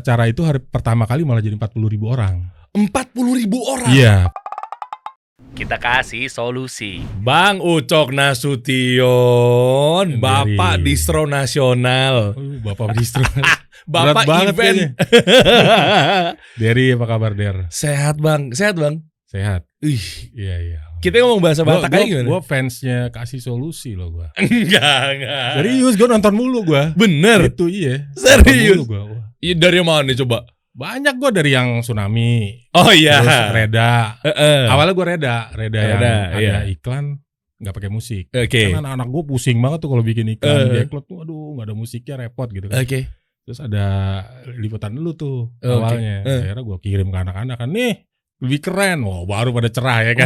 acara itu hari pertama kali malah jadi 40.000 orang. 40.000 orang? Iya. Kita kasih solusi. Bang Ucok Nasution, Bapak Distro Nasional. Bapak Distro. Bapak event. Derry, apa kabar Der? Sehat bang, sehat bang. Sehat. Iya. Kita ngomong bahasa Batak aja gimana? Gue fansnya kasih solusi loh gue. Enggak. Serius, gue nonton mulu gue. Bener? Itu iya. Serius? Iya, dari mana coba? Banyak gue dari yang Tsunami. Oh iya. Terus Reda. Awalnya gue Reda yang ada iklan nggak pakai musik. Oke. Karena anak-anak gue pusing banget tuh kalau bikin iklan backlog tuh, aduh nggak ada musiknya repot gitu kan. Oke. Terus ada liputan lu tuh awalnya. Akhirnya gue kirim ke anak-anak kan, nih lebih keren. Wah, baru pada cerah ya kan.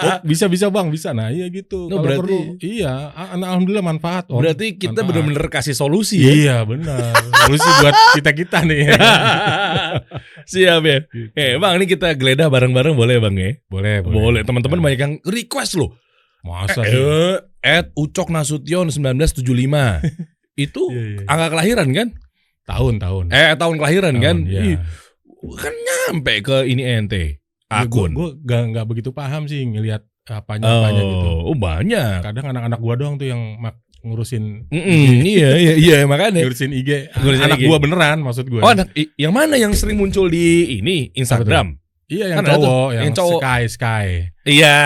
Oh, bisa bang, bisa. Nah iya gitu. No, kalau berarti, perlu, iya. Alhamdulillah manfaat. Om. Berarti kita benar-benar kasih solusi. Iya benar. Solusi buat kita nih. Ya. Siap ya. Gitu. Bang, ini kita geledah bareng-bareng boleh bang ya? Boleh. Teman-teman banyak yang request loh. Masa sih? Ucok Nasution 1975. Itu iya. Angka kelahiran kan? Tahun. Tahun kelahiran kan? Iya. Kan nyampe ke ini ente akun. Gue gak begitu paham sih ngelihat apanya gitu. Oh banyak. Kadang anak-anak gue doang tuh yang ngurusin. Iya makanya. Ngurusin IG. Anak gue beneran maksud gue. Oh anak yang mana yang sering muncul di ini Instagram? Iya yang kan cowok, yang cowok. Sky. Iya.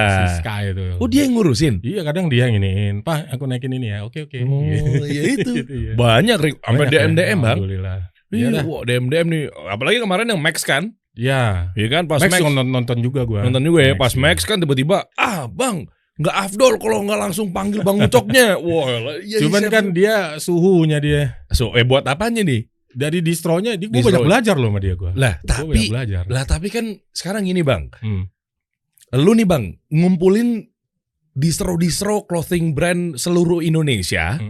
Si Sky itu. Oh dia yang ngurusin? Iya kadang dia nginiin, Pak aku naikin ini ya, oke. Oh iya itu. Gitu, iya. Banyak sampai DM bang. Alhamdulillah. Iya, DM nih. Apalagi kemarin yang Max kan? Iya. Iya kan pas Max nonton juga gue. Nonton juga ya. Pas Max kan tiba-tiba, bang, nggak afdol kalau nggak langsung panggil Bang Ucoknya. Wah, iya, cuman kan dia suhunya dia. Buat apanya nih? Dari distronya, gue banyak belajar loh sama dia gue. Lah tapi kan sekarang gini bang, lu nih bang ngumpulin distro clothing brand seluruh Indonesia,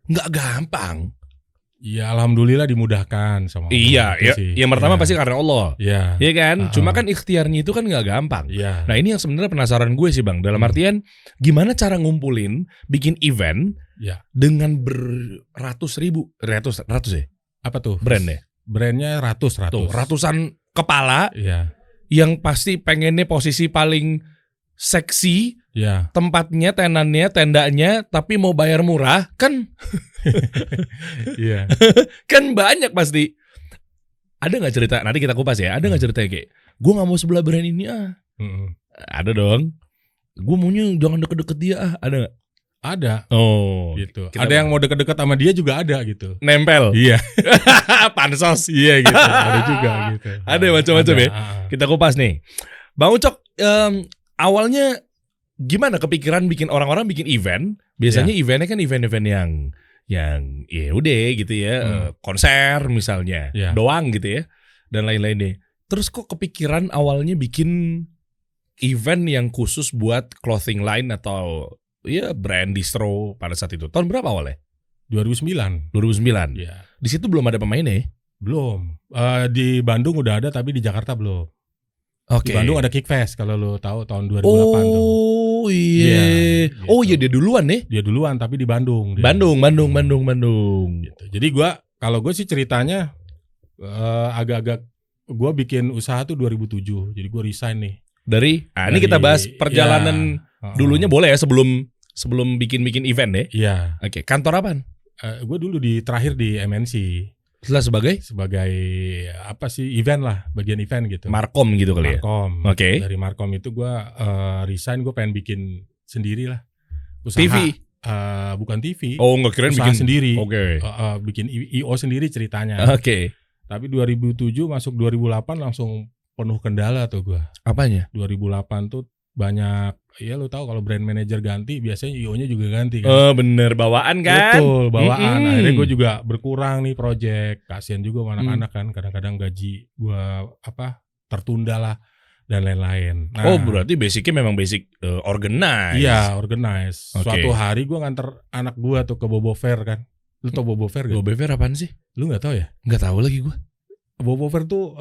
nggak gampang. Iya, alhamdulillah dimudahkan sama Allah. Iya, yang pertama pasti karena Allah. Iya. Iya kan? Cuma kan ikhtiarnya itu kan nggak gampang. Iya. Nah ini yang sebenarnya penasaran gue sih bang. Dalam artian gimana cara ngumpulin, bikin event dengan beratus ribu, ratus ya? Apa tuh? Brandnya? Brandnya ratus. Tuh, ratusan kepala. Iya. Yang pasti pengennya posisi paling seksi. Iya. Tempatnya, tenannya, tendanya, tapi mau bayar murah kan? Iya. Kan banyak pasti. Ada nggak cerita? Nanti kita kupas ya. Ada nggak cerita kayak gue nggak mau sebelah brand ini Ada dong. Gue maunya jangan deket-deket dia Ada nggak? Ada. Oh, gitu. Ada yang mau deket-deket sama dia juga ada gitu. Nempel. Iya. Pansos. Iya gitu. Ada juga gitu. Ada macam-macam ya. Kita kupas nih. Bang Ucok, awalnya gimana kepikiran bikin orang-orang bikin event? Biasanya eventnya kan event-event yang ya udah gitu ya, konser misalnya, doang gitu ya, dan lain-lainnya. Terus kok kepikiran awalnya bikin event yang khusus buat clothing line atau ya brand distro pada saat itu? Tahun berapa awalnya? 2009. Iya. Di situ belum ada pemainnya? Belum. Di Bandung udah ada tapi di Jakarta belum. Oke. Di Bandung ada Kickfest kalau lo tahu tahun 2008 tuh. Oh iya. Gitu. Oh iya dia duluan nih. Dia duluan tapi di Bandung. Bandung. Gitu. Jadi kalau gue sih ceritanya agak-agak gue bikin usaha tuh 2007. Jadi gue resign nih. Ini kita bahas perjalanan dulunya boleh ya sebelum bikin event deh. Iya. Oke. Kantor apaan? Gue dulu terakhir di MNC. Sebagai apa sih event lah, bagian event gitu. Markom gitu kali ya. Markom. Oke. Dari Markom itu gue resign, gue pengen bikin sendiri lah. Usaha. TV. Bukan TV. Oh nggak kirain usaha bikin sendiri. Oke. Bikin IO sendiri ceritanya. Oke. Tapi 2007 masuk 2008 langsung penuh kendala tuh gue. Apanya? 2008 tuh banyak, ya lu tahu kalau brand manager ganti biasanya IO-nya juga ganti kan. Bener, bawaan kan. Betul, bawaan. Akhirnya gue juga berkurang nih project. Kasian juga sama anak-anak kan, kadang-kadang gaji gue tertunda lah dan lain-lain. Nah, berarti basicnya memang basic organize. Iya, organize. Okay. Suatu hari gue nganter anak gue tuh ke Bobo Fair kan. Lu tau Bobo Fair gak? Bobo Fair apaan sih? Lu gak tahu ya? Gak tahu lagi gue. Bobo Fair tuh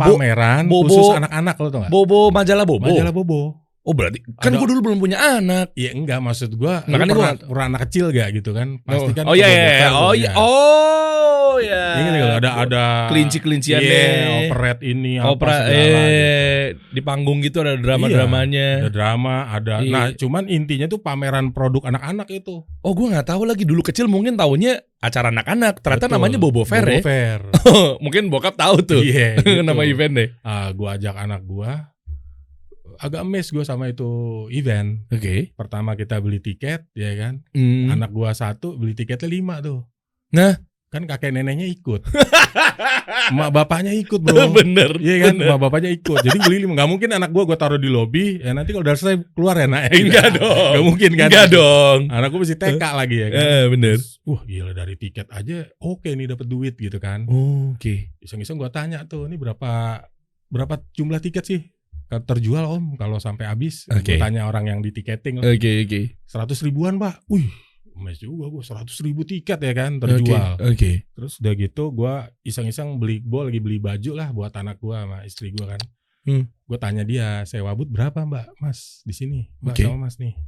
pameran khusus anak-anak, lo tau gak? Majalah Bobo. Majalah Bobo. Oh berarti kan gue dulu belum punya anak. Iya enggak, maksud gue pernah anak kecil gak gitu kan? Pasti kan. Oh iya. ada kelinci-kelinciannya. Iya, operate ini apa segala gitu. Di panggung gitu ada drama-dramanya. Ada drama, ada. Iya. Nah, cuman intinya tuh pameran produk anak-anak itu. Oh, gue nggak tahu lagi, dulu kecil mungkin taunya acara anak-anak. Ternyata Betul. namanya Bobo Fair ya. Bobo Fair. Mungkin bokap tahu tuh. Iya, gitu. Nama event deh. Gua ajak anak gua. Agak amazed gue sama itu event. Oke. Pertama kita beli tiket, ya kan. Anak gua 1 beli tiketnya 5 tuh. Nah, kan kakek neneknya ikut. Emak bapaknya ikut, bro. Bener. Iya kan, bener. emak bapaknya ikut. Jadi beli 5. Gak mungkin anak gua taruh di lobi. Ya nanti kalau udah selesai keluar ya nak. Enggak dong. Gak mungkin kan. Enggak dong. Anak gua mesti TK lagi ya kan. Bener. Wah gila, dari tiket aja oke nih dapat duit gitu kan. Oke. Iseng-iseng gua tanya tuh, ini berapa jumlah tiket sih terjual om kalau sampai habis? Oke. Gua tanya orang yang di tiketing. Oke. 100 ribuan pak. Wih, emas juga gue 100 ribu tiket ya kan terjual. Oke. Terus udah gitu gue iseng-iseng lagi beli baju lah buat anak gue sama istri gue kan. Gue tanya dia, sewa but berapa mbak mas di sini mbak sama mas nih?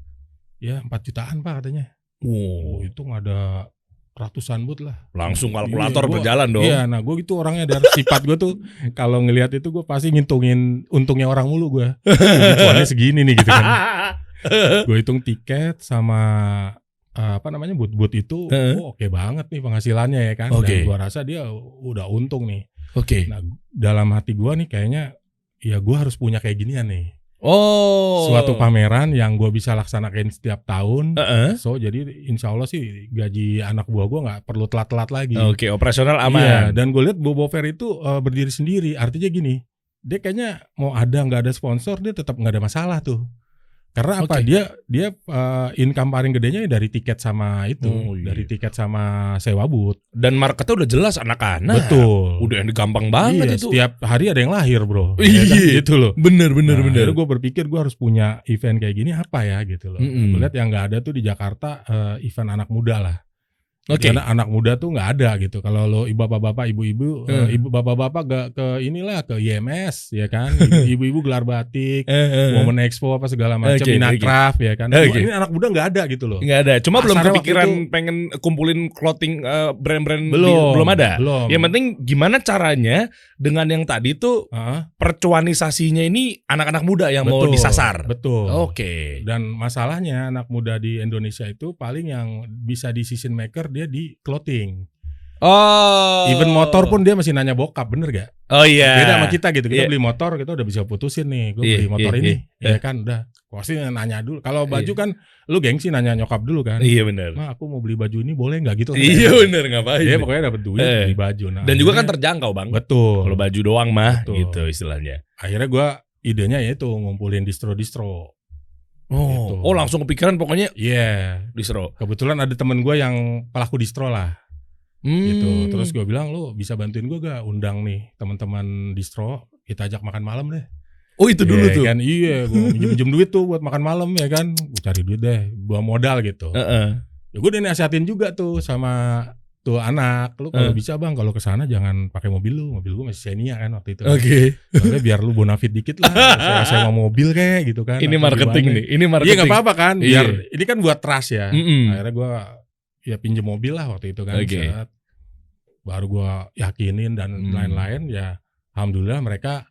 Ya 4 jutaan pak katanya. Wow. Itu nggak ada ratusan but lah. Langsung kalkulator berjalan dong. Iya, nah gue gitu orangnya, dari sifat gue tuh kalau ngelihat itu gue pasti ngitungin untungnya orang mulu gue. Cuannya segini nih gitu kan. Gue hitung tiket sama but itu oke banget nih penghasilannya ya kan. Dan gue rasa dia udah untung nih. Oke. Nah dalam hati gue nih kayaknya ya gue harus punya kayak ginian nih. Suatu pameran yang gue bisa laksanakan setiap tahun. So jadi insya Allah sih gaji anak buah gue nggak perlu telat-telat lagi. Oke, operasional aman. Iya, dan gue lihat Bobo Fair itu berdiri sendiri. Artinya gini, dia kayaknya mau ada nggak ada sponsor dia tetap nggak ada masalah tuh. Karena apa? Dia income paling gedenya dari tiket sama itu, dari tiket sama sewa booth. Dan marketnya udah jelas anak-anak. Betul. Udah yang gampang banget itu. Setiap hari ada yang lahir, bro. Iya, kan? Gitu loh. Bener. Akhirnya gue berpikir gue harus punya event kayak gini apa ya gitu loh. Gue lihat yang nggak ada tuh di Jakarta event anak muda lah. Karena anak muda tuh nggak ada gitu. Kalau lo bapak-bapak, ibu-ibu, ibu bapak-bapak gak ke inilah ke IMS ya kan. Ibu-ibu gelar batik, Women Expo apa segala macam, Inacraft ya kan. Ini anak muda nggak ada gitu loh. Nggak ada. Cuma belum Pasarnya kepikiran pengen kumpulin clothing brand-brand belum ada. Belum. Yang penting gimana caranya dengan yang tadi tuh percuanisasinya ini anak-anak muda yang mau disasar. Betul. Oke. Dan masalahnya anak muda di Indonesia itu paling yang bisa decision maker dia di clothing. Even motor pun dia masih nanya bokap, bener gak? Oh iya. Beda sama kita gitu. Kita beli motor kita udah bisa putusin nih. Gue beli motor ini. Ya kan udah. Pasti nanya dulu. Kalau baju kan lu gengsi nanya nyokap dulu kan. Iya benar. Ma aku mau beli baju ini boleh gak gitu? Iya benar, ngapain? Dia pokoknya dapat duit beli baju. Nah, dan juga kan terjangkau bang. Betul. Kalau baju doang mah gitu istilahnya. Akhirnya gue idenya yaitu ngumpulin distro-distro. Gitu. Langsung kepikiran pokoknya. Iya. Distro. Kebetulan ada temen gue yang pelaku distro lah. Gitu. Terus gue bilang lu bisa bantuin gue gak undang nih teman-teman distro, kita ajak makan malam deh. Itu dulu tuh kan. Iya, gue minjem duit tuh buat makan malam ya kan. Gue cari duit deh, bawa modal gitu. Ya gue udah nasihatin juga tuh sama tuh anak, lu kalau bisa bang kalau kesana jangan pakai mobil lu, mobil gue masih Xenia kan waktu itu. Soalnya biar lu bonafit dikit lah, saya mau mobil kayak gitu kan. Ini marketing nih, ini marketing. Iya nggak apa-apa kan, biar ini kan buat trust ya. Akhirnya gue ya pinjem mobil lah waktu itu kan. Baru gue yakinin dan lain-lain ya. Alhamdulillah mereka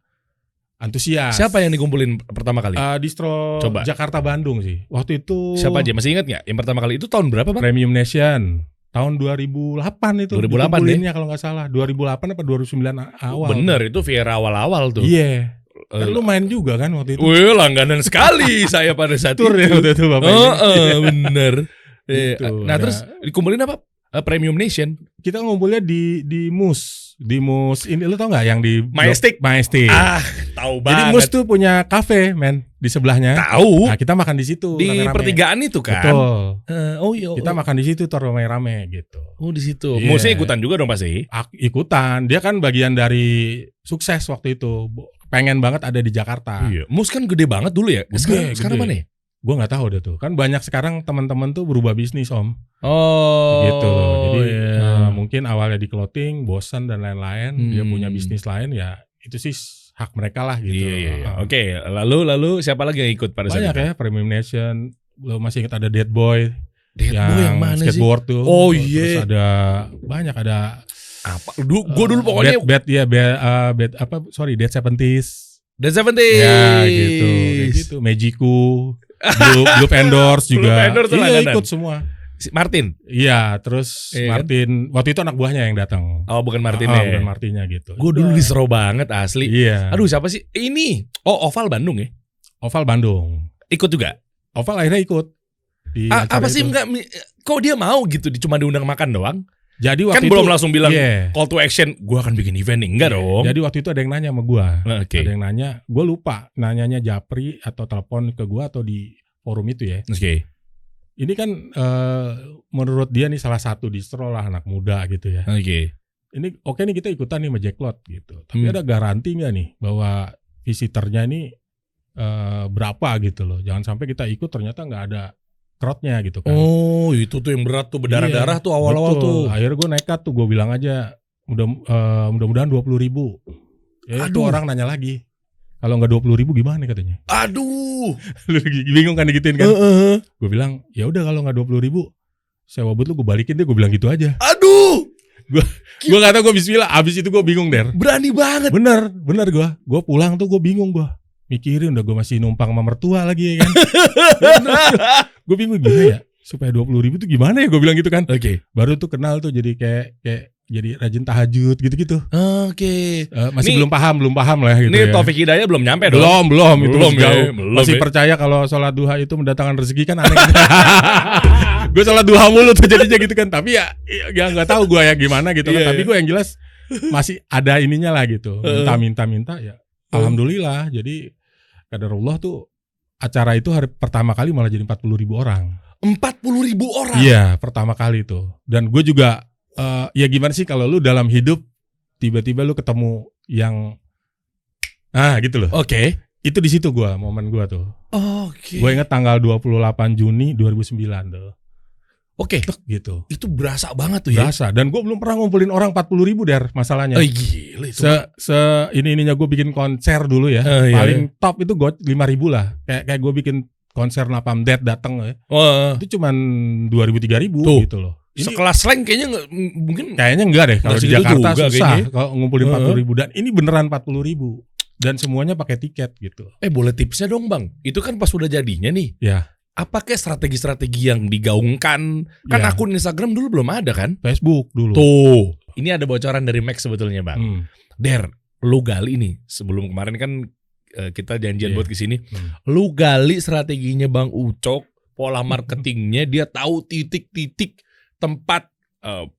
antusias. Siapa yang dikumpulin pertama kali? Distro Jakarta Bandung sih. Waktu itu. Siapa aja? Masih ingat nggak? Yang pertama kali itu tahun berapa bang? Premium Nation. Tahun 2008 itu. 2008 ya kalau nggak salah. 2008 apa 2009 awal. Bener itu Viera awal-awal tuh. Iya. Kan lu main juga kan waktu itu. Wih langganan sekali saya pada saat tur itu. Ya waktu itu bapak. Bener. Gitu, nah terus dikumpulin apa? Premium Nation. Kita ngumpulnya di Mus. Di Mus ini lu tau nggak yang di Majestic? Tahu banget. Jadi Mus tuh punya kafe men di sebelahnya. Tahu. Nah kita makan di situ. Di rame-rame. pertigaan itu kan. Betul. Kita makan di situ tuh rame-rame gitu. Di situ. Musnya ikutan juga dong pasti. Ikutan. Dia kan bagian dari sukses waktu itu. Pengen banget ada di Jakarta. Iya. Mus kan gede banget dulu ya. Sekarang mana ya? Gue nggak tahu deh tuh. Kan banyak sekarang teman-teman tuh berubah bisnis om. Gitu loh. Jadi mungkin awalnya di clothing, bosan dan lain-lain. Dia punya bisnis lain ya. Itu sih hak mereka lah gitu. Iya. Oke. Lalu siapa lagi yang ikut pada saat itu? Banyak ya. Premium Nation. Lo masih ingat ada Dead Boy. Dead Boy yang mana skateboard sih? Tuh. Terus ada banyak ada. Apa? Gue dulu pokoknya Dead 70s. Dead 70s. Ya gitu, kayak gitu. Magiku, Blue Endors juga. Iya ikut semua. Martin. Iya, terus Martin. Kan? Waktu itu anak buahnya yang datang. Oh, bukan Martin bukan Martinnya gitu. Gue dulu diseru banget asli. Iya. Aduh, siapa sih? Ini. Oh, Oval Bandung ya? Oval Bandung. Ikut juga. Oval akhirnya ikut. Apa sih enggak? Kok dia mau gitu? Cuma diundang makan doang? Jadi waktu kan itu, belum langsung bilang call to action. Gue akan bikin event nih, enggak dong? Jadi waktu itu ada yang nanya sama gue. Okay. Ada yang nanya. Gue lupa. Nanyanya Japri atau telepon ke gue atau di forum itu ya. Oke. Okay. Ini kan menurut dia nih salah satu distro lah anak muda gitu ya. Oke. Okay. Ini oke nih kita ikutan nih sama Jacklot gitu. Tapi ada garansi nggak nih bahwa visitornya ini berapa gitu loh. Jangan sampai kita ikut ternyata nggak ada crowdnya gitu kan. Oh itu tuh yang berat tuh berdarah-darah tuh awal-awal tuh. Akhirnya gue nekat tuh gue bilang aja mudah-mudahan 20.000. Ya itu orang nanya lagi. Kalau nggak 20.000 gimana katanya? Aduh, lu bingung kan digituin kan? Gue bilang ya udah kalau nggak 20.000 sewa buat lu gue balikin deh, gue bilang gitu aja. Aduh, gue kata gue bismillah. Abis itu gue bingung Der. Berani banget. Bener gue pulang tuh gue bingung gue. Mikirin udah gue masih numpang sama mertua lagi ya kan. Gue bingung gimana ya supaya 20.000 tuh gimana ya gue bilang gitu kan. Oke. Baru tuh kenal tuh jadi kayak jadi rajin tahajud gitu-gitu. Oke. Masih belum paham lah gitu ini ya. Taufik Hidayah belum nyampe dong. Belum itu jauh. Masih ya. percaya kalau sholat duha itu mendatangkan rezeki kan aneh. Gue sholat duha mulu tuh jadinya gitu kan. Tapi ya nggak tahu gue ya gimana gitu kan. Tapi gue yang jelas masih ada ininya lah gitu. Minta ya. Alhamdulillah. Jadi qadarullah tuh acara itu hari pertama kali malah jadi 40.000 orang. 40.000 orang? Iya pertama kali tuh. Dan gue juga ya gimana sih kalau lu dalam hidup tiba-tiba lu ketemu yang gitu loh. Oke. Itu di situ momen gua tuh. Oke. Gua ingat tanggal 28 Juni 2009 tuh. Oke. Gitu. Itu berasa banget tuh ya. Berasa. Dan gua belum pernah ngumpulin orang 40.000 Der masalahnya. Gila itu. Ininya gua bikin konser dulu ya. Paling top itu gua 5.000 lah. Kayak gua bikin konser Napalm Death datang ya. Itu cuman 2.000-3.000 gitu loh. Ini sekelas Slang kayaknya kayaknya enggak deh. Kalau di Jakarta susah kalau ngumpulin 40.000 dan ini beneran 40.000 dan semuanya pakai tiket gitu. Boleh tipsnya dong Bang. Itu kan pas udah jadinya nih. Ya. Apa kayak strategi-strategi yang digaungkan? Kan akun Instagram dulu belum ada kan? Facebook dulu. Tuh. Ini ada bocoran dari Max sebetulnya Bang. Der, lu gali nih sebelum kemarin kan kita janjian buat kesini. Lu gali strateginya Bang Ucok, pola marketingnya, dia tahu titik-titik tempat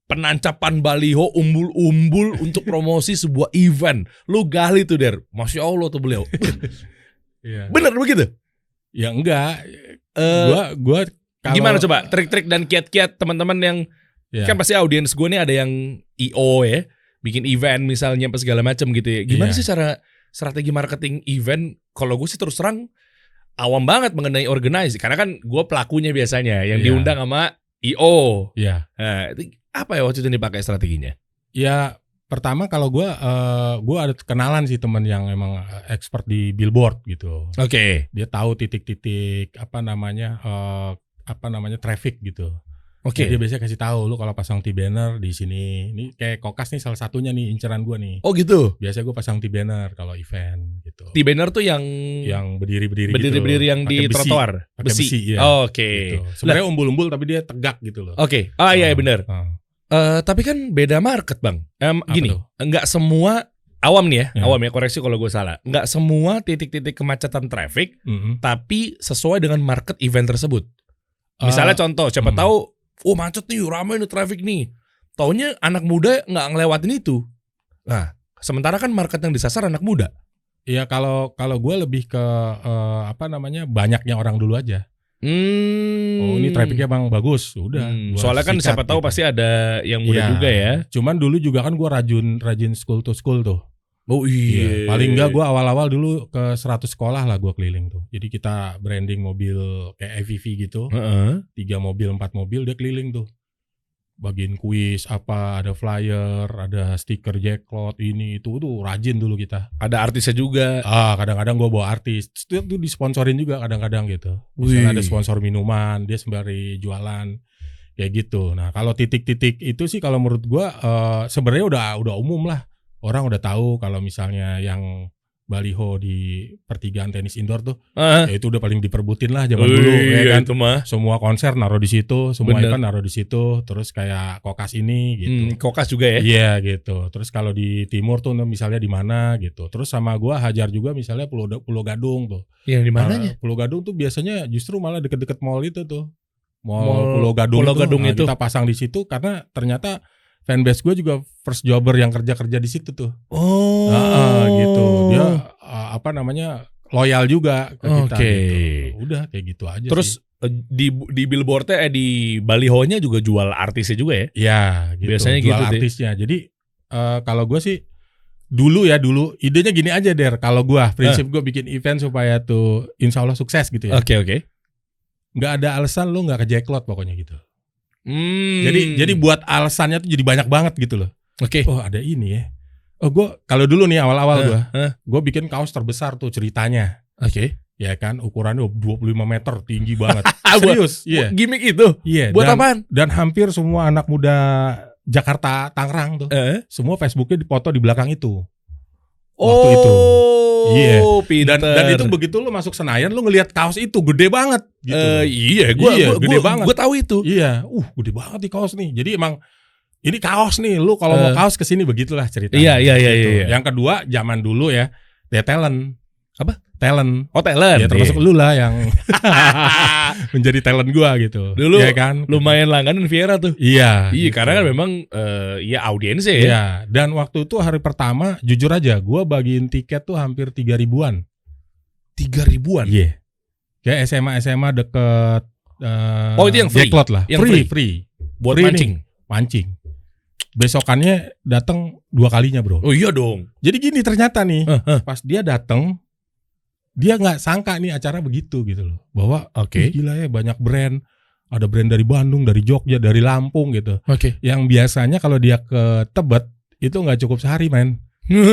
penancapan baliho umbul-umbul untuk promosi sebuah event. Lu gali tuh Der. Masya Allah tuh beliau. Bener begitu? Ya enggak. Gua gimana coba trik-trik dan kiat-kiat teman-teman yang kan pasti audiens gue nih ada yang IO ya, bikin event misalnya apa segala macam gitu ya. Gimana sih cara strategi marketing event? Kalau gue sih terus terang awam banget mengenai organize karena kan gue pelakunya biasanya yang diundang sama IO. Iya. Nah, apa ya waktu itu dipakai strateginya? Ya pertama kalau gue ada kenalan sih teman yang emang expert di billboard gitu. Oke. Dia tahu titik-titik apa namanya traffic gitu. Oke. Dia biasanya kasih tahu lu kalau pasang T-banner di sini. Ini kayak Kokas nih salah satunya nih inceran gue nih. Oh gitu. Biasanya gue pasang T-banner kalau event gitu. T-banner tuh yang berdiri-berdiri yang di trotoar. Besi ya. Oke. Gitu. Sebenarnya umbul-umbul tapi dia tegak gitu loh. Oke. Iya benar. Tapi kan beda market Bang. Gini, enggak semua awam nih ya. Awam ya, koreksi kalau gue salah. Enggak semua titik-titik kemacetan traffic tapi sesuai dengan market event tersebut. Misalnya contoh, siapa tahu macet nih, ramai nih traffic nih. Taunya anak muda nggak ngelewatin itu. Nah, sementara kan market yang disasar anak muda. Iya, kalau gue lebih ke banyaknya orang dulu aja. Ini trafficnya Bang bagus, udah. Soalnya kan siapa tahu pasti ada yang muda juga ya. Cuman dulu juga kan gue rajin school to school tuh. Oh iya. Paling enggak gue awal-awal dulu ke 100 sekolah lah gue keliling tuh. Jadi kita branding mobil kayak EVV gitu. 3 mobil, 4 mobil dia keliling tuh. Bagiin kuis apa, ada flyer, ada stiker Jacklot ini itu tuh rajin dulu kita. Ada artisnya juga. Kadang-kadang gue bawa artis. Itu disponsorin juga kadang-kadang gitu. Misalnya ada sponsor minuman, dia sembari jualan. Kayak gitu. Nah, kalau titik-titik itu sih kalau menurut gua sebenarnya udah umum lah. Orang udah tahu kalau misalnya yang baliho di pertigaan tenis indoor tuh, ya itu udah paling diperbutin lah zaman dulu ya kan. Itu mah. Semua konser naruh di situ, semua Bener. event naruh di situ, terus kayak Kokas ini gitu. Kokas juga ya. Iya gitu. Terus kalau di timur tuh misalnya di mana gitu. Terus sama gua hajar juga misalnya Pulau Gadung tuh. Yang di mananya? Pulau Gadung tuh biasanya justru malah deket-deket mall itu tuh. Mall Pulau Gadung Pulau itu. Gadung Nah, itu. kita pasang di situ karena ternyata fanbase gue juga first jobber yang kerja di situ tuh. Gitu. Dia loyal juga ke kita gitu. Udah kayak gitu aja. Terus sih. di billboardnya di balihonya juga jual artisnya juga ya? Iya, gitu. Biasanya jual gitu deh. artisnya. Jadi kalau gue sih dulu idenya gini aja Der. Kalau gue prinsip gue bikin event supaya tuh insya Allah sukses gitu ya. Oke. Nggak ada alasan lu nggak ke Jacklot pokoknya gitu. Jadi buat alasannya tuh jadi banyak banget gitu loh. Oke. Oh ada ini ya. Oh gue kalau dulu nih awal-awal gue bikin kaos terbesar tuh ceritanya. Oke. Ya kan ukurannya 25 meter tinggi banget. Serius. Iya. Gimmick itu. Iya. Buat apaan? Dan hampir semua anak muda Jakarta Tangerang tuh, semua Facebooknya dipoto di belakang itu. Waktu itu. Iya. Pinter. Dan itu begitu lu masuk Senayan lu ngelihat kaos itu gede banget gitu. Iya, gede banget. Gue tahu itu. Iya, gede banget nih kaos nih. Jadi emang ini kaos nih, lu kalau mau kaos kesini begitulah ceritanya. Iya. Gitu. Yang kedua, zaman dulu ya, dia talent. Apa? Talent. Oh, talent. Ya termasuk lu lah yang menjadi talent gua gitu. Dulu ya kan? lumayan langganan Viera tuh. Iya. Iya, gitu. karena kan memang ya audiensnya ya. Iya, dan waktu itu hari pertama jujur aja gua bagiin tiket tuh hampir 3.000-an. 3.000-an? Iya. Kayak SMA deket itu yang free? Jacklot lah. Yang Free. Buat Free mancing? Mancing. Besokannya datang 2 kalinya bro. Oh iya dong. Jadi gini ternyata nih, pas dia datang, dia nggak sangka nih acara begitu gitu loh. Bahwa gila ya banyak brand. Ada brand dari Bandung, dari Jogja, dari Lampung gitu. Yang biasanya kalau dia ke Tebet, itu nggak cukup sehari men.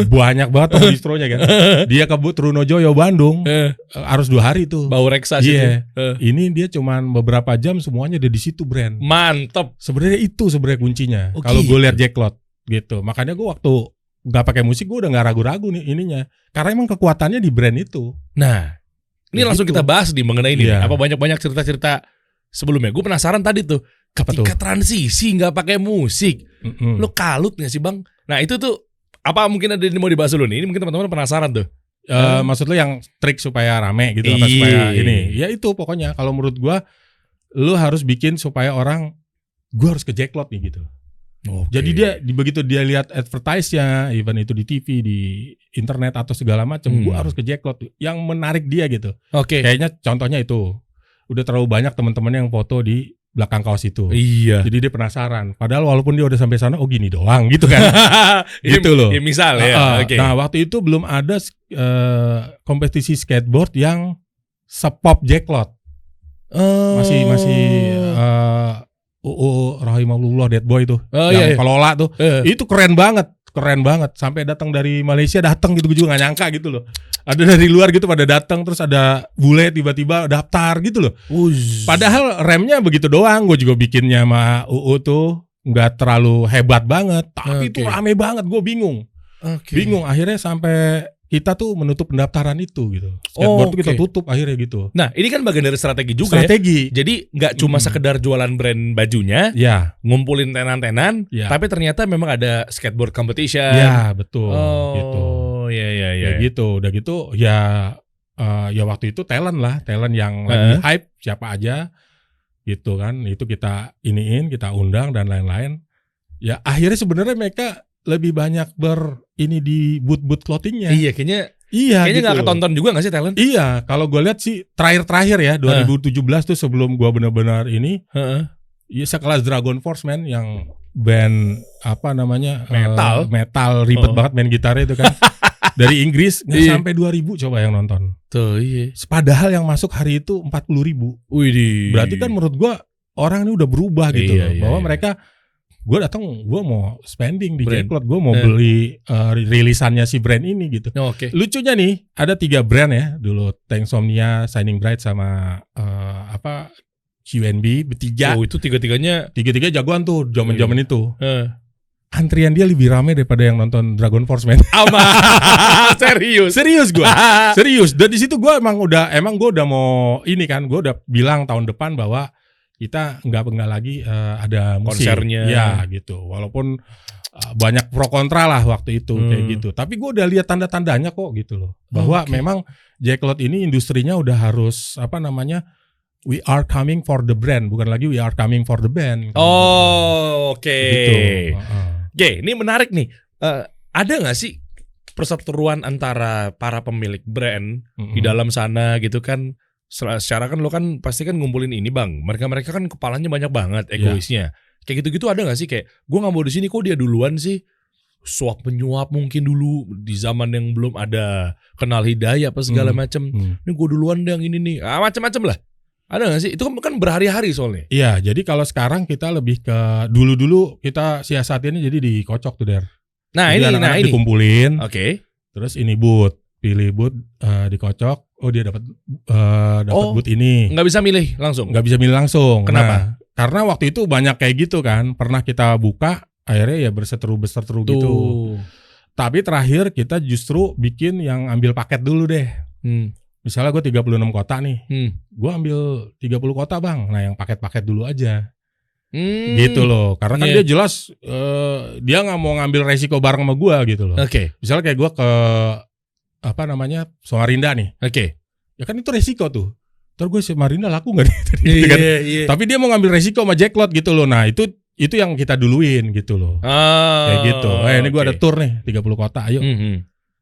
Banyak banget tuh distronya kan. Dia ke Trunojoyo Bandung, harus 2 hari tuh. Bau reksa sih. Iya. Ini dia cuman beberapa jam semuanya ada di situ brand. Mantep. Sebenarnya itu kuncinya. Oh, kalau gitu. gue lihat Jacklot gitu. Makanya gue waktu nggak pakai musik gue udah nggak ragu-ragu nih ininya. Karena emang kekuatannya di brand itu. Nah, ini ya langsung gitu. kita bahas nih mengenai ini. Iya. Apa banyak cerita-cerita sebelumnya? Gue penasaran tadi tuh. Ketika transisi nggak pakai musik, lo kalut nggak sih bang? Nah itu tuh apa mungkin ada yang mau dibahas dulu nih? Ini mungkin teman-teman penasaran tuh. Maksud lo yang trik supaya rame gitu apa supaya ini? Ya itu pokoknya kalau menurut gue, lo harus bikin supaya orang gue harus ke Jacklot nih gitu. Jadi begitu dia lihat advertise-nya, event itu di TV, di internet atau segala macam, gue harus ke Jacklot yang menarik dia gitu. Kayaknya contohnya itu udah terlalu banyak teman-teman yang foto di belakang kaos itu. Iya. Jadi dia penasaran. Padahal walaupun dia udah sampai sana, gini doang gitu kan. Gitu loh. Ya misal ya. Nah waktu itu belum ada kompetisi skateboard yang sepop Jacklot. Masih rahimahullah Dead Boy tuh. Yang kelola tuh. Itu keren banget. Sampai datang dari Malaysia datang gitu, gue juga gak nyangka gitu loh. Ada dari luar gitu pada datang, terus ada bule tiba-tiba daftar gitu loh. Padahal remnya begitu doang, gue juga bikinnya sama UU tuh nggak terlalu hebat banget, tapi itu rame banget, gue bingung. Bingung akhirnya sampai kita tuh menutup pendaftaran itu gitu. Skateboard tuh kita tutup akhirnya gitu. Nah ini kan bagian dari strategi juga ya. Jadi nggak cuma sekedar jualan brand bajunya, ngumpulin tenan-tenan, tapi ternyata memang ada skateboard competition. Ya betul. Gitu. Ya gitu. Udah gitu ya waktu itu talent yang lagi hype siapa aja gitu kan. Itu kita kita undang dan lain-lain. Ya akhirnya sebenarnya mereka lebih banyak di booth clothingnya. Iya kayaknya gitu. Gak ketonton juga gak sih talent? Iya kalau gue lihat sih terakhir ya 2017 tuh sebelum gue benar-benar ini. Iya sekelas Dragon Force man yang band apa namanya metal ribet banget main gitarnya itu kan. Dari Inggris nggak sampai 2.000 coba yang nonton. Tuh iya. Padahal yang masuk hari itu 40.000. Widih. Berarti kan menurut gue orang ini udah berubah gitu loh. Bahwa mereka gue datang, gue mau spending di Jacklot, gue mau beli rilisannya si brand ini gitu. Lucunya nih, ada 3 brand ya dulu, Tanksomnia, Shining Bright sama QNB bertiga. Oh itu tiga-tiganya jagoan tuh zaman itu. Antrian dia lebih ramai daripada yang nonton Dragon Force, men. Serius gue. Serius. Dan di situ gue emang gue udah mau ini kan, gue udah bilang tahun depan bahwa kita nggak lagi ada musik. Konsernya. Ya gitu. Walaupun banyak pro kontra lah waktu itu kayak gitu. Tapi gue udah lihat tanda-tandanya kok gitu loh. Bahwa memang Jacklot ini industrinya udah harus we are coming for the brand, bukan lagi we are coming for the band. Oke. Gitu. Oke, ini menarik nih. Ada nggak sih perseteruan antara para pemilik brand di dalam sana gitu kan? Secara kan lo kan pasti kan ngumpulin ini bang. Mereka kan kepalanya banyak banget egoisnya. Kayak gitu-gitu ada nggak sih kayak gue nggak mau di sini kok dia duluan sih? Suap penyuap mungkin dulu di zaman yang belum ada kenal hidayah apa segala macem. Ini gue duluan deh yang ini nih. Macam-macam lah. Ada gak sih? Itu kan berhari-hari soalnya. Iya, jadi kalau sekarang kita lebih ke dulu kita siasatinnya jadi dikocok tuh Der. Nah jadi ini dikumpulin. Oke. Terus ini pilih booth dikocok. Oh dia dapat booth ini. Nggak bisa milih langsung. Kenapa? Nah, karena waktu itu banyak kayak gitu kan. Pernah kita buka, akhirnya ya berseteru gitu. Tapi terakhir kita justru bikin yang ambil paket dulu deh. Misalnya gue 36 kota nih, gue ambil 30 kota bang. Nah yang paket-paket dulu aja, gitu loh. Karena kan dia jelas dia nggak mau ngambil resiko bareng sama gue gitu loh. Misalnya kayak gue ke Samarinda nih. Ya kan itu resiko tuh. Terus gue Samarinda laku nggak nih? Iya. Tapi dia mau ngambil resiko sama Jacklot gitu loh. Nah itu yang kita duluin gitu loh. Kayak gitu. Ini gue ada tour nih 30 kota, ayo.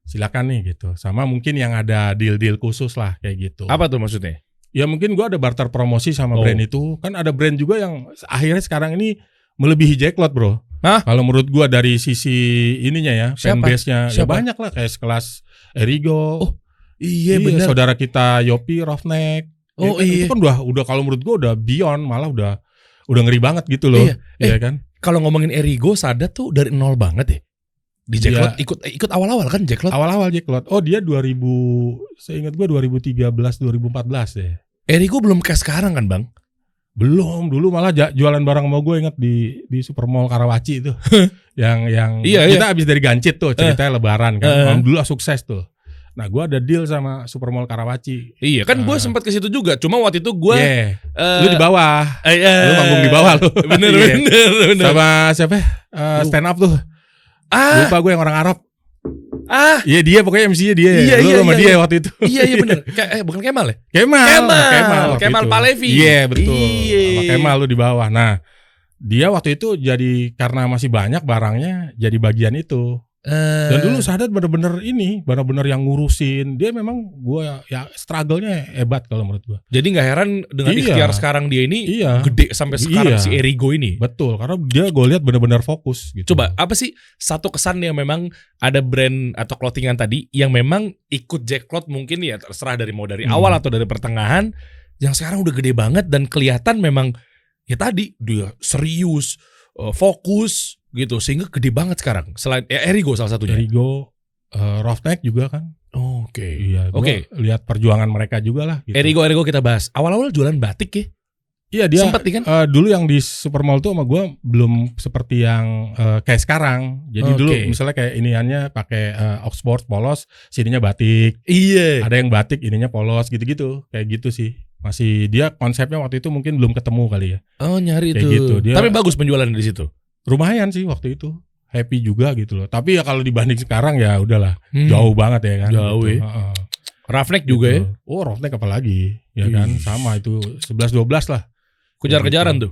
Silakan nih gitu. Sama mungkin yang ada deal-deal khusus lah kayak gitu. Apa tuh maksudnya? Ya mungkin gua ada barter promosi sama brand itu. Kan ada brand juga yang akhirnya sekarang ini melebihi Jacklot, bro. Kalau menurut gua dari sisi ininya ya, fanbase-nya ya banyak lah kayak sekelas Erigo. Iya benar. Saudara kita Yopi, Roughneck. Itu kan udah kalau menurut gua udah beyond, malah udah ngeri banget gitu loh. Iya kan? Kalau ngomongin Erigo, Sadat tuh dari nol banget ya. Di Jacklot ikut awal-awal kan Jacklot? Awal-awal Jacklot. Oh dia 2000, saya ingat gue 2013, 2014 ya. Erigo belum kayak sekarang kan bang? Belum, dulu malah jualan barang sama gue ingat di Supermall Karawaci itu. yang kita habis dari Gancit tuh ceritanya lebaran kan. Alhamdulillah sukses tuh. Nah gue ada deal sama Supermall Karawaci. Iya kan gue sempat ke situ juga. Cuma waktu itu gue lu di bawah. Lu manggung di bawah lu. Bener. Sama siapa? Stand up tuh. Lupa gue yang orang Arab. Iya dia pokoknya MC-nya dia. Lu sama dia waktu itu. Iya benar. Bukan Kemal ya? Kemal Palevi. Iya betul. Sama Kemal lu di bawah. Nah dia waktu itu jadi karena masih banyak barangnya jadi bagian itu. Dan dulu Sadat bener-bener yang ngurusin. Dia memang gue ya struggle-nya hebat kalau menurut gue. Jadi gak heran dengan ikhtiar sekarang dia ini gede sampai sekarang si Erigo ini. Betul, karena dia gue lihat bener-bener fokus gitu. Coba apa sih satu kesan yang memang ada brand atau clothingan tadi yang memang ikut Jacklot mungkin ya terserah dari awal atau dari pertengahan yang sekarang udah gede banget dan kelihatan memang ya tadi dia serius, fokus gitu sehingga gede banget sekarang. Selain Erigo salah satunya. Erigo, Roughneck juga kan. Oke. Iya. Lihat perjuangan mereka juga lah. Gitu. Erigo kita bahas. Awal-awal jualan batik ya. Iya dia. Sempet kan? Dulu yang di Supermall tuh sama gue belum seperti yang kayak sekarang. Jadi dulu misalnya kayak iniannya pakai Oxford polos, sininya batik. Iya. Ada yang batik, ininya polos gitu-gitu. Kayak gitu sih. Masih dia konsepnya waktu itu mungkin belum ketemu kali ya. Oh nyari kayak itu. Gitu. Tapi bagus penjualan di situ. Lumayan sih waktu itu, happy juga gitu loh. Tapi ya kalau dibanding sekarang ya udahlah, jauh banget ya kan. Jauh gitu. Roughneck juga ya. Oh Roughneck apalagi, ya kan sama itu 11-12 lah. Kejar-kejaran tuh.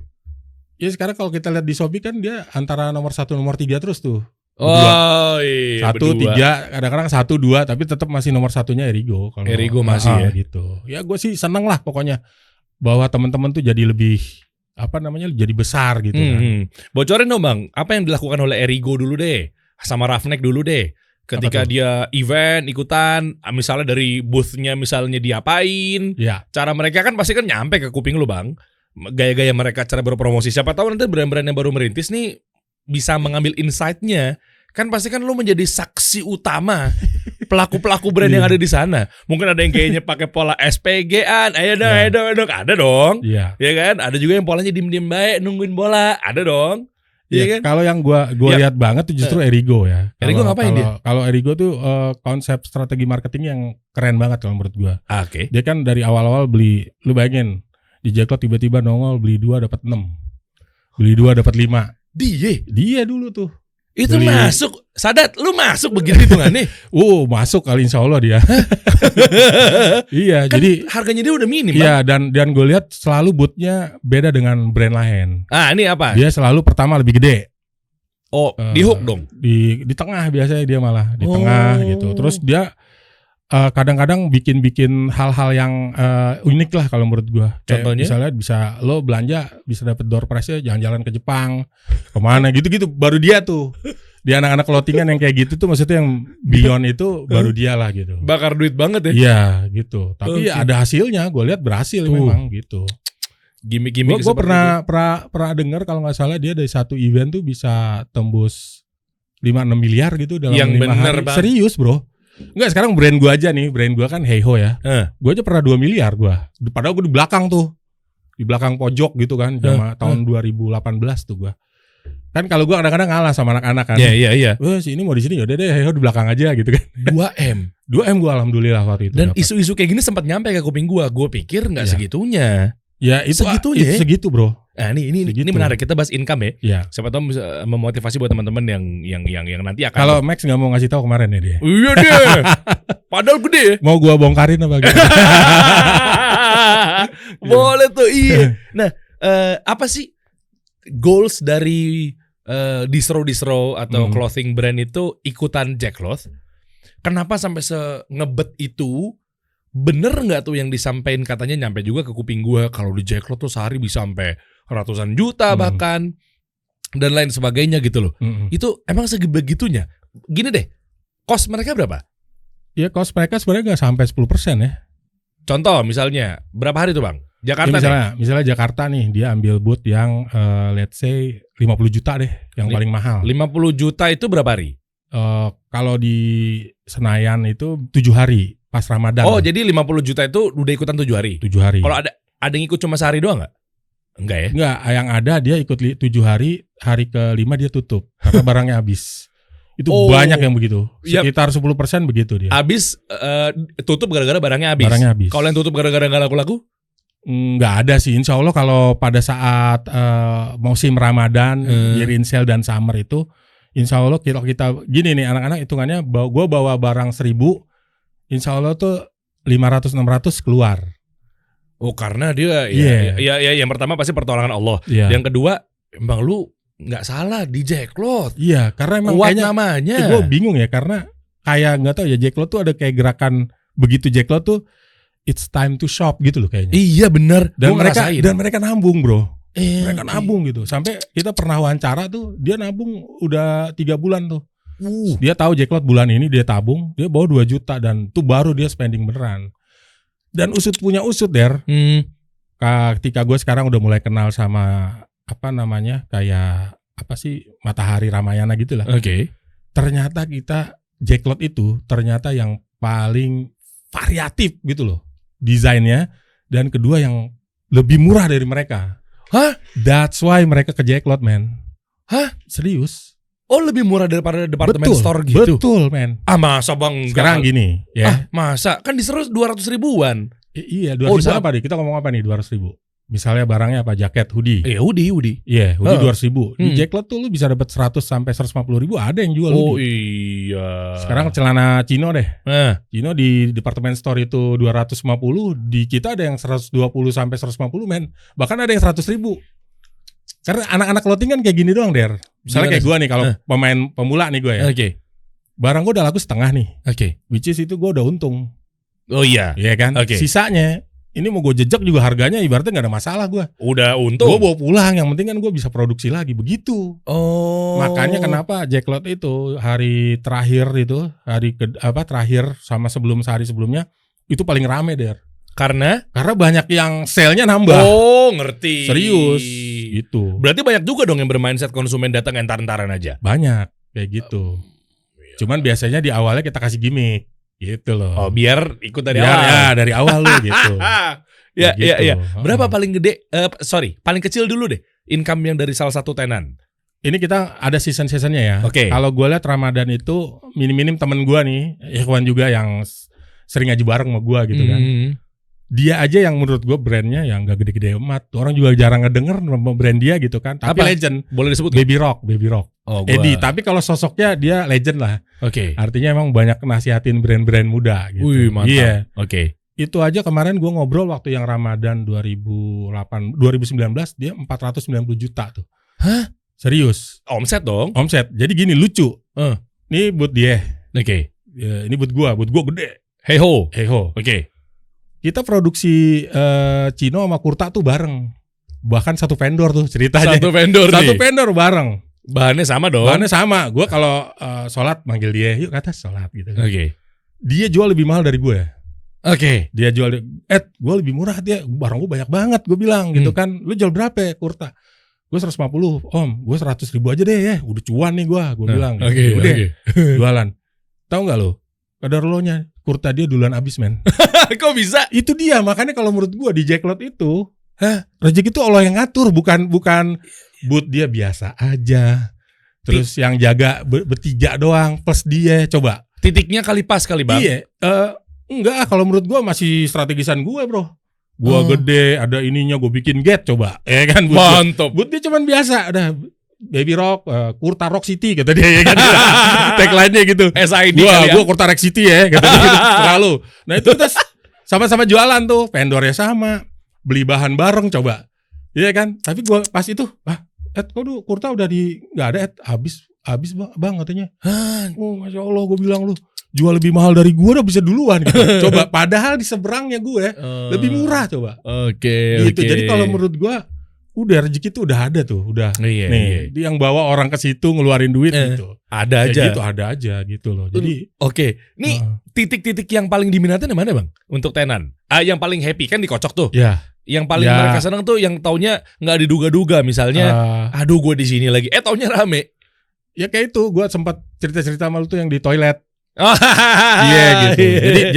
Ya sekarang kalau kita lihat di Shopee kan dia antara nomor 1 nomor 3 terus tuh. Iya. 1, 3, kadang-kadang 1, 2, tapi tetap masih nomor satunya Erigo. Erigo masih ya gitu. Ya gue sih seneng lah pokoknya bahwa teman-teman tuh jadi lebih jadi besar gitu kan. Bocorin dong bang, apa yang dilakukan oleh Erigo dulu deh, sama Roughneck dulu deh. Ketika dia event ikutan, misalnya dari booth-nya misalnya diapain, cara mereka kan pasti kan nyampe ke kuping lu bang. Gaya-gaya mereka cara berpromosi. Siapa tahu nanti brand-brand yang baru merintis nih bisa mengambil insight-nya. Kan pasti kan lu menjadi saksi utama pelaku brand yang ada di sana. Mungkin ada yang kayaknya pakai pola SPG-an, ayo dong, ada dong. Iya. Ya kan? Ada juga yang polanya diem-diem baik nungguin bola, ada dong. Iya kan? Kalau yang gua lihat banget tuh justru Erigo ya. Erigo ngapain dia? Kalau Erigo tuh konsep strategi marketing yang keren banget kalau menurut gua. Oke. Dia kan dari awal-awal beli, lu bayangin di Jacklot tiba-tiba nongol beli 2 dapat 6. Beli 2 dapat 5. Dia dulu tuh. Itu masuk, Sadat, lu masuk begitu hitungannya? Masuk kali insya Allah dia. Iya, kan jadi harganya dia udah minim. Iya, dan gue lihat selalu bootnya beda dengan brand lain. Ini apa? Dia selalu pertama lebih gede. Di hook dong. Di tengah biasanya dia malah di tengah gitu. Terus dia kadang-kadang bikin hal-hal yang unik lah kalau menurut gua. Contohnya? Misalnya lo belanja bisa dapet door prize-nya jalan-jalan ke Jepang, kemana gitu-gitu. Baru dia tuh. Di anak-anak clothingan yang kayak gitu tuh maksudnya yang beyond itu baru dia lah gitu. Bakar duit banget ya? Iya gitu. Tapi ada hasilnya. Gue lihat berhasil memang gitu. Gimik-gimik. Gue pernah dengar kalau nggak salah dia dari satu event tuh bisa tembus 5-6 miliar gitu dalam 5 hari. Bang. Serius bro. Enggak, sekarang brand gue aja nih. Brand gue kan Heiho ya. Gue aja pernah 2 miliar gue. Padahal gue di belakang tuh. Di belakang pojok gitu kan. Tahun 2018 tuh gue. Kan kalau gue kadang-kadang ngalah sama anak-anak kan. Iya. Si ini mau di sini yaudah deh Heiho di belakang aja gitu kan. 2M gue alhamdulillah waktu itu. Dan isu-isu kayak gini sempat nyampe ke kuping gue. Gue pikir nggak segitunya. Ya itu segitu bro. Nah ini menarik, kita bahas income ya. Iya. Siapa tahu bisa memotivasi buat teman-teman yang nanti akan. Kalau Max nggak mau ngasih tahu kemarin ya dia. Iya deh. Padahal gede ya. Mau gua bongkarin apa gitu. Boleh tuh, iya. Nah, apa sih goals dari distro atau clothing brand itu ikutan Jacklot? Kenapa sampai ngebet itu? Bener nggak tuh yang disampaikan, katanya nyampe juga ke kuping gue kalau di Jacklot tuh sehari bisa sampai ratusan juta bahkan dan lain sebagainya gitu loh. Itu emang sebegitunya? Gini deh, cost mereka berapa? Ya cost mereka sebenarnya nggak sampai 10% ya. Contoh misalnya berapa hari tuh bang? Jakarta ya, misalnya Jakarta nih dia ambil booth yang let's say 50 juta deh yang paling mahal. 50 juta itu berapa hari? Kalau di Senayan itu 7 hari. Pas Ramadan. Jadi 50 juta itu udah ikutan 7 hari? 7 hari. Kalau ada yang ikut cuma sehari doang gak? Enggak ya? Enggak, yang ada dia ikut 7 hari, hari ke-5 dia tutup karena barangnya habis. Itu banyak yang begitu. Sekitar 10% begitu dia. Habis tutup gara-gara barangnya habis. Kalau yang tutup gara-gara gak laku-laku? Enggak ada sih. Insya Allah kalau pada saat musim Ramadan, year-end sale dan summer itu, insya Allah kita gini nih anak-anak hitungannya, gue bawa barang 1000, insya Allah tuh 500-600 keluar. Karena dia ya yang pertama pasti pertolongan Allah. Yang kedua, emang lu nggak salah di Jacklot. Iya, karena emang kuat namanya. Gue bingung ya karena kayak nggak tahu ya Jacklot tuh ada kayak gerakan begitu Jacklot tuh it's time to shop gitu loh kayaknya. Iya benar. Dan mereka nabung bro. Mereka nabung gitu. Sampai kita pernah wawancara tuh dia nabung udah 3 bulan tuh. Dia tahu Jacklot bulan ini dia tabung, dia bawa 2 juta dan tuh baru dia spending beneran. Dan usut punya usut der. Ketika gue sekarang udah mulai kenal sama apa namanya kayak apa sih Matahari Ramayana gitu lah. Ternyata Jacklot itu ternyata yang paling variatif gitu loh desainnya, dan kedua yang lebih murah dari mereka. That's why mereka ke Jacklot man. Serius? Lebih murah daripada departemen store gitu. Betul, men. Masa bang? Sekarang gini, ya. Masa? Kan diserus 200 ribuan. Iya, 200 apa deh? Kita ngomong apa nih 200 ribu? Misalnya barangnya apa? Jaket, hoodie. Hoodie. Iya, hoodie 200 ribu. Di Jacklot tuh lu bisa dapat 100 sampai 150 ribu. Ada yang jual hoodie. Iya. Sekarang celana Cino deh. Cino di departemen store itu 250. Di kita ada yang 120 sampai 150 men. Bahkan ada yang 100 ribu. Karena anak-anak clothing kan kayak gini doang der. Misalnya kayak gue nih kalau pemain pemula nih gue ya. Barang gue udah laku setengah nih. Which is itu gue udah untung. Iya kan. Sisanya ini mau gue jejak juga harganya ibaratnya nggak ada masalah gue. Udah untung. Gue bawa pulang. Yang penting kan gue bisa produksi lagi begitu. Makanya kenapa Jacklot itu hari terakhir itu terakhir sama sehari sebelumnya itu paling rame der. Karena banyak yang sale-nya nambah. Ngerti. Serius gitu. Berarti banyak juga dong yang bermindset konsumen datang entar-entaran aja. Banyak kayak gitu. Cuman biasanya di awalnya kita kasih gimmick. gitu loh. Oh, biar ikut dari Biar awal. ya dari awal lo gitu. Ya, gitu. iya. Berapa paling gede? Paling kecil dulu deh. Income yang dari salah satu tenan. Ini kita ada season-seasonnya ya. Oke. Kalau gue lihat Ramadan itu minim-minim temen gue nih, Ikhwan juga yang sering ngaji bareng sama gue gitu kan. Dia aja yang menurut gue brandnya yang gak gede-gede amat. Orang juga jarang ngedenger nama brand dia gitu kan. Tapi Apa? legend. Boleh disebut? Baby Rock. Oh, Eddie. Tapi kalau sosoknya dia legend lah. Oke. Artinya emang banyak nasihatin brand-brand muda gitu. Wih, mantap. Iya. Oke. Itu aja kemarin gue ngobrol waktu yang Ramadan 2019 dia 490 juta tuh. Hah? Serius. Omset dong. Omset. Jadi gini lucu. Ini buat dia. Oke. Ya, ini buat gua gede. Hey ho. Oke. Kita produksi Cino sama Kurta tuh bareng. Bahkan satu vendor tuh ceritanya. Satu vendor bareng. Bahannya sama dong. Bahannya sama. Gua kalau sholat manggil dia, yuk ke atas sholat gitu. Oke. Dia jual lebih mahal dari gue. Oke. Dia jual, gue lebih murah dia. Barang gue banyak banget, gue bilang gitu kan. Lu jual berapa ya Kurta? Gue 150, om, gue 100 ribu aja deh ya. Udah cuan nih gue bilang. Oke. Udah, jualan. Tahu nggak lo? Kadar lo-nya Kurta dia duluan abis men. Kok bisa? Itu dia, makanya kalau menurut gue di Jacklot itu, rezeki itu Allah yang ngatur, bukan boot dia biasa aja. Terus yang jaga bertiga doang plus dia, coba. Titiknya kali pas kali bang. Iya, enggak, kalau menurut gue masih strategisan gue bro. Gua gede, ada ininya, gue bikin gate coba, ya kan? Mantap. Boot dia cuman biasa, ada Baby Rock, Kurta Rock City kata dia, ya kan? Tagline-nya gitu. SID Gua Kurta Rock City ya, kata dia gitu. Selalu. Nah itu kita sama-sama jualan tuh, vendornya sama, beli bahan bareng coba, iya kan? Tapi gua pas itu, kok Kurta udah nggak ada, habis bang katanya. Oh masya Allah, gue bilang lu jual lebih mahal dari gue udah bisa duluan gitu. Coba padahal di seberangnya gue lebih murah coba. Oke. Gitu. Jadi kalau menurut gue udah rezeki itu udah ada tuh, udah. Nih, dia yang bawa orang ke situ ngeluarin duit gitu. Ada aja. Gitu ada aja gitu loh. Jadi nih titik-titik yang paling diminatin mana bang untuk tenan? Yang paling happy kan dikocok tuh. Ya. Yang paling mereka senang tuh yang taunya nggak diduga-duga, misalnya, aduh gue di sini lagi, taunya rame. Ya kayak itu, gue sempat cerita-cerita sama lu tuh yang di toilet. Iya gitu.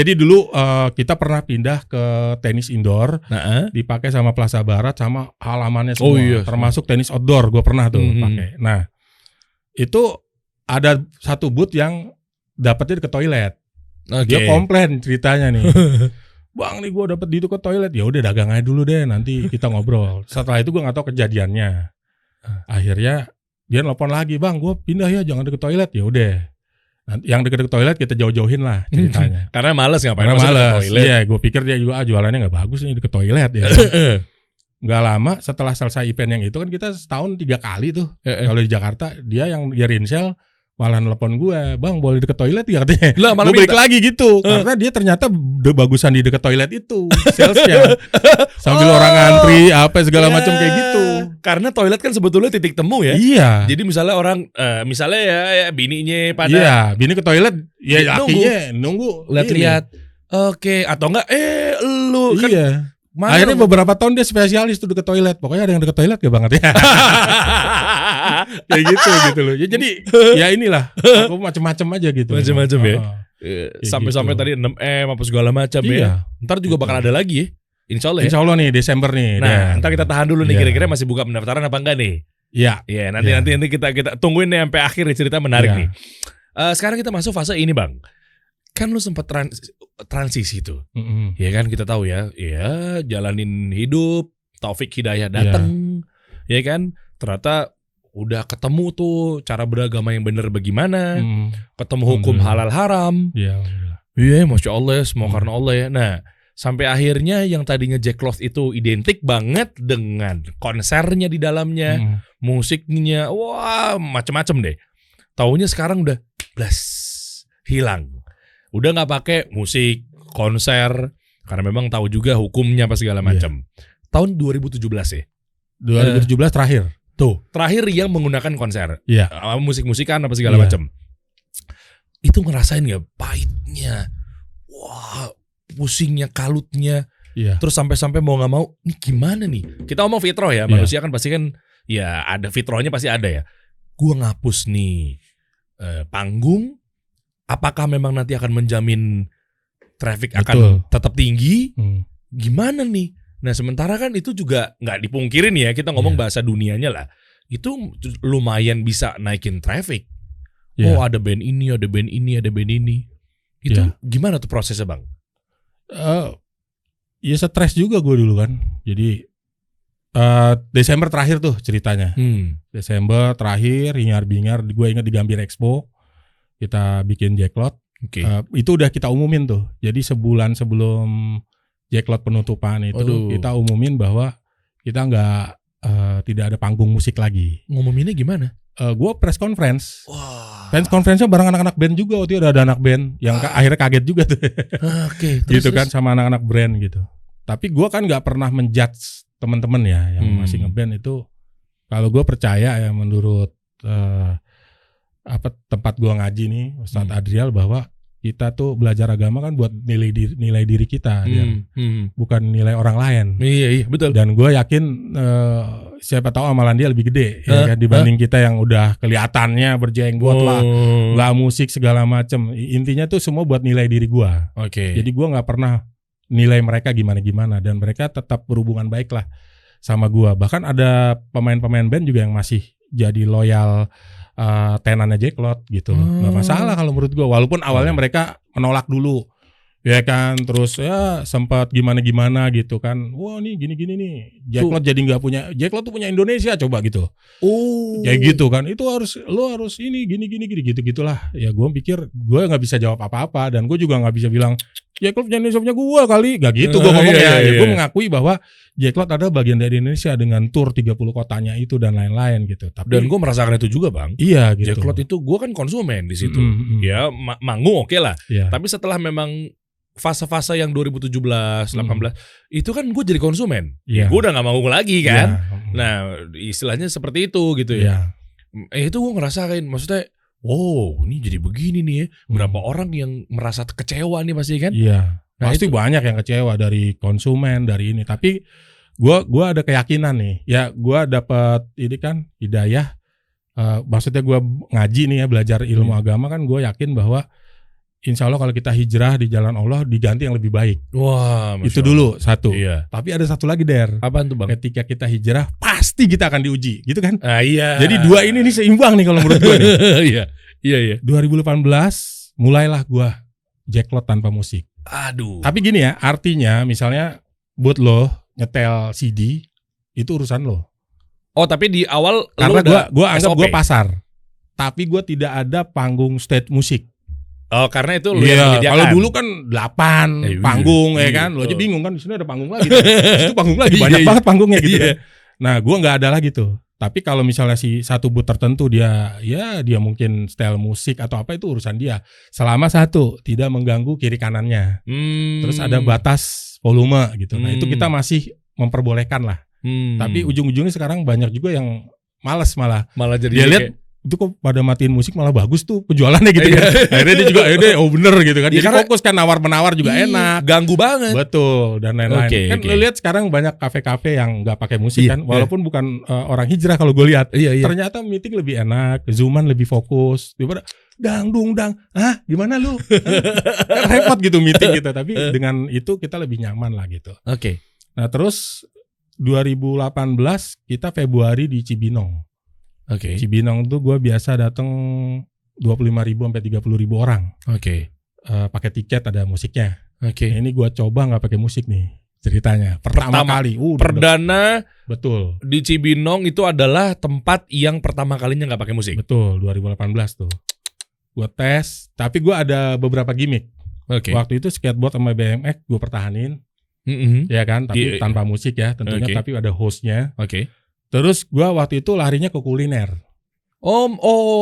Jadi dulu kita pernah pindah ke tenis indoor, dipakai sama Plaza Barat sama halamannya semua, termasuk tenis outdoor. Gue pernah tuh pakai. Nah itu ada satu booth yang dapetnya ke toilet. Dia komplain ceritanya nih. Bang nih gue dapet di itu ke toilet. Ya udah dagang aja dulu deh, nanti kita ngobrol. Setelah itu gue nggak tahu kejadiannya. Akhirnya dia nelpon lagi, bang gue pindah ya, jangan deket toilet. Ya udah, yang deket toilet kita jauh-jauhin lah ceritanya. Karena males ngapain? Karena males. Iya, gue pikir dia juga jualannya nggak bagus nih deket toilet ya. Nggak lama setelah selesai event yang itu kan kita setahun 3 kali tuh. Kalau di Jakarta dia yang rinsel malah nelpon gue, bang boleh deket toilet ya katanya. Gue balik lagi gitu, karena dia ternyata udah bagusan di deket toilet itu salesnya. Sambil orang ngantri apa segala macam kayak gitu. Karena toilet kan sebetulnya titik temu ya. Iya. Jadi misalnya orang, misalnya ya bininya pada. Iya, bini ke toilet, ya akhirnya nunggu. Lihat-lihat. Oke, atau enggak? Lu kan. Iya. Akhirnya beberapa tahun dia spesialis tuh deket toilet. Pokoknya ada yang deket toilet gak banget ya. Kayak gitu loh. Ya, jadi ya inilah. Aku macem-macem aja gitu. Macem-macem ya. Sampai-sampai gitu. tadi 6M apa segala macam ya. Ntar juga bakal ada lagi ya. Insya Allah ya. Insya Allah nih Desember nih. Nah, ntar kita tahan dulu nih, kira-kira masih buka pendaftaran apa enggak nih? Iya. Iya, nanti kita tungguin nih sampai akhir nih, cerita menarik nih. Sekarang kita masuk fase ini, Bang. Kan lu sempat transisi tuh. Ya kan kita tahu ya. Ya, jalanin hidup, Taufik Hidayah datang. Ya kan? Ternyata udah ketemu tuh cara beragama yang benar bagaimana. Ketemu hukum halal haram. Iya, Masya Allah, semua karena Allah ya. Nah, sampai akhirnya yang tadinya Jacklot itu identik banget dengan konsernya di dalamnya, musiknya, wah macem-macem deh. Taunya sekarang udah hilang. Udah nggak pakai musik, konser, karena memang tahu juga hukumnya apa segala macam. Tahun 2017 ya? 2017 terakhir. Tuh, terakhir yang menggunakan konser. Iya. Musik-musikan apa segala macam. Itu ngerasain nggak pahitnya? Wah, pusingnya, kalutnya. Terus sampai-sampai mau nggak mau, nih gimana nih? Kita ngomong fitrah ya, manusia kan pasti kan ya ada fitrahnya, pasti ada ya. Gua ngapus nih panggung, apakah memang nanti akan menjamin traffic Betul. akan tetap tinggi. Gimana nih? Nah sementara kan itu juga nggak dipungkirin ya, kita ngomong bahasa dunianya lah, itu lumayan bisa naikin traffic. Oh ada band ini, ada band ini, ada band ini. Itu gimana tuh prosesnya Bang? Ya stres juga gue dulu kan. Jadi Desember terakhir tuh ceritanya. Desember terakhir, hingar-bingar, gue ingat di Gambir Expo kita bikin Jacklot. Itu udah kita umumin tuh. Jadi sebulan sebelum Jacklot penutupan itu kita umumin bahwa kita tidak ada panggung musik lagi. Ngumuminnya gimana? Gue press conference. Press conference-nya bareng anak-anak band juga. Waktu itu ada anak band yang akhirnya kaget juga tuh. Gitu kan sama anak-anak brand gitu. Tapi gue kan nggak pernah menjudge teman-teman ya yang masih ngeband itu. Kalau gue percaya ya menurut tempat gue ngaji nih Ustadz Adrial bahwa kita tuh belajar agama kan buat nilai diri kita, bukan nilai orang lain. Iya betul. Dan gue yakin siapa tahu amalan dia lebih gede ya kan, dibanding kita yang udah kelihatannya berjenggot lah, nggak musik segala macem. Intinya tuh semua buat nilai diri gue. Jadi gue nggak pernah nilai mereka gimana dan mereka tetap berhubungan baik lah sama gue. Bahkan ada pemain-pemain band juga yang masih jadi loyal tenannya Jacklot gitu loh. Nggak masalah kalau menurut gue, walaupun awalnya mereka menolak dulu ya kan, terus ya sempat gimana gitu kan, wah nih gini nih Jacklot jadi nggak punya, Jacklot tuh punya Indonesia coba gitu, kayak gitu kan, itu lo harus ini gini gitulah. Ya gue pikir gue nggak bisa jawab apa-apa dan gue juga nggak bisa bilang Jacklot punya Indonesia punya gue kali, nggak gitu gue ngomongnya. Gue mengakui bahwa Jacklot adalah bagian dari Indonesia dengan tour 30 kotanya itu dan lain-lain gitu. Dan gue merasakan itu juga Bang. Iya gitu. Jacklot itu gue kan konsumen di situ. Ya manggung oke lah. Tapi setelah memang fase-fase yang 2017, 18 itu kan gue jadi konsumen. Gue udah nggak manggung lagi kan. Nah istilahnya seperti itu gitu ya. Itu gue ngerasain, maksudnya ini jadi begini nih ya. Berapa orang yang merasa kecewa nih pasti kan? Iya. Nah, pasti banyak yang kecewa dari konsumen, dari ini. Tapi gue ada keyakinan nih. Ya gue dapat ini kan hidayah. Maksudnya gue ngaji nih ya, belajar ilmu agama kan, gue yakin bahwa insya Allah kalau kita hijrah di jalan Allah diganti yang lebih baik. Wah, itu dulu satu. Iya. Tapi ada satu lagi Der. Apaan tuh Bang? Ketika kita hijrah pasti kita akan diuji, gitu kan? Iya. Jadi dua ini nih seimbang nih kalau menurut gue nih. Iya. 2018 mulailah gue Jacklot tanpa musik. Aduh. Tapi gini ya, artinya misalnya buat lo nyetel CD itu urusan lo. Oh, tapi di awal karena gue anggap gue pasar. Tapi gue tidak ada panggung stage musik. Oh, karena itu lu yang menyediakan. Kalau dulu kan 8 panggung ya kan. Lo aja bingung kan, di sini ada panggung lagi. Itu panggung lagi banyak banget panggungnya gitu. Nah, gue nggak ada lagi tuh. Tapi kalau misalnya si satu booth tertentu dia mungkin style musik atau apa itu urusan dia. Selama satu tidak mengganggu kiri kanannya. Terus ada batas volume gitu. Nah, itu kita masih memperbolehkan lah. Tapi ujung-ujungnya sekarang banyak juga yang malas malah jadi dia lihat itu kok pada matiin musik malah bagus tuh penjualannya gitu kan. Akhirnya dia juga bener gitu kan. Jadi fokus kan nawar-menawar juga enak. Ganggu banget. Betul dan lain-lain. Kan lu lihat sekarang banyak kafe-kafe yang nggak pakai musik kan. Walaupun bukan orang hijrah kalau gue lihat. Ternyata meeting lebih enak, zooman lebih fokus. Daripada dangdung. Gimana lu? Kan repot gitu meeting gitu. Tapi dengan itu kita lebih nyaman lah gitu. Nah terus 2018 kita Februari di Cibinong. Cibinong tuh gue biasa datang 25.000 sampai 30.000 orang. Pakai tiket ada musiknya. Ini gue coba nggak pakai musik nih ceritanya. Pertama kali. Perdana. Betul. Di Cibinong itu adalah tempat yang pertama kalinya nggak pakai musik. Betul. 2018 tuh. Gue tes. Tapi gue ada beberapa gimmick. Waktu itu skateboard sama BMX gue pertahanin. Ya kan. Tapi tanpa musik ya tentunya. Tapi ada hostnya. Terus gue waktu itu larinya ke kuliner.